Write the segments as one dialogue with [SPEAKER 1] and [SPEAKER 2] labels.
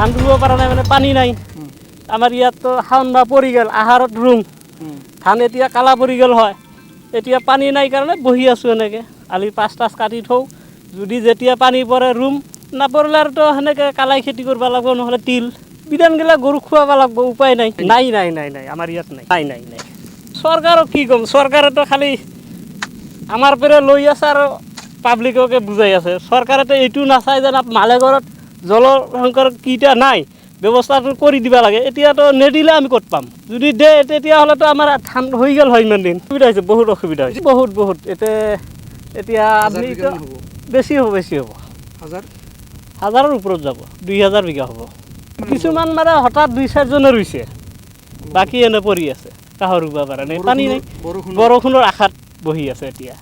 [SPEAKER 1] ধান ৰুব পৰা নাই মানে পানী নাই আমাৰ ইয়াততো শাওন মাহ পৰি গ'ল আহাৰত ৰুম ধান এতিয়া কালা পৰি গ'ল হয় এতিয়া পানী নাই কাৰণে বহি আছোঁ এনেকৈ আলি পাঁচ টাচ কাটি থওঁ যদি যেতিয়া পানী পৰে ৰুম নপৰিলে আৰুতো সেনেকৈ কালাই খেতি কৰিব লাগিব নহ'লে তিল বিধানগিলা গৰুক খুৱাব লাগিব উপায় নাই নাই নাই নাই নাই আমাৰ ইয়াত নাই নাই নাই নাই চৰকাৰক কি ক'ম চৰকাৰেতো খালি আমাৰ পৰা লৈ আছে আৰু পাব্লিককে বুজাই আছে চৰকাৰেতো এইটো নাচায় যে মালেগড়ত জলসংকৰ কিটা নাই ব্যৱস্থাটো কৰি দিব লাগে এতিয়াতো নেদিলে আমি ক'ত পাম যদি দে তেতিয়াহ'লেতো আমাৰ ধান হৈ গ'ল হয় ইমান দিন অসুবিধা হৈছে বহুত অসুবিধা হৈছে বহুত বহুত এতিয়া আপুনি বেছি হ'ব হাজাৰৰ ওপৰত যাব 2000 বিঘা হ'ব কিছুমান মানে হঠাৎ 2-4জনে ৰুইছে বাকী এনে পৰি আছে কাহৰ ৰুব পৰা নাই পানী নাই বৰষুণৰ আশাত বহি আছে এতিয়া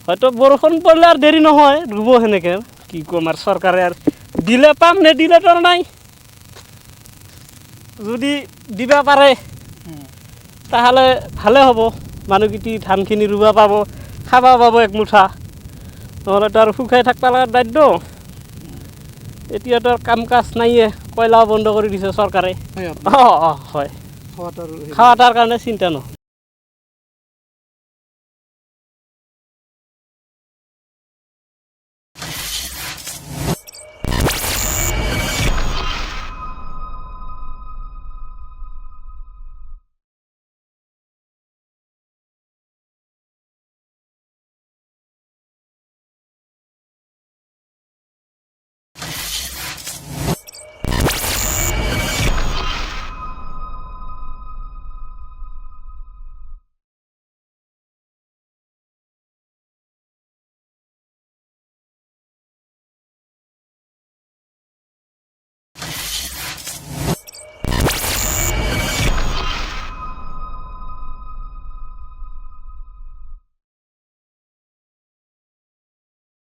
[SPEAKER 1] হয়তো বৰষুণ পৰিলে আৰু দেৰি নহয় ৰুব সেনেকৈ কি ক'ম আৰু চৰকাৰে আৰু দিলে পাম নেদিলেতো নাই যদি দিব পাৰে তাহলে ভালে হ'ব মানুহকেইটি ধানখিনি ৰুব পাব খাব পাব একমুঠা নহ'লেতো আৰু শুকাই থাকিব লগা বাধ্য এতিয়াতো কাম কাজ নাইয়ে কয়লাও বন্ধ কৰি দিছে চৰকাৰে হয় খোৱা তাৰ কাৰণে চিন্তা নহয়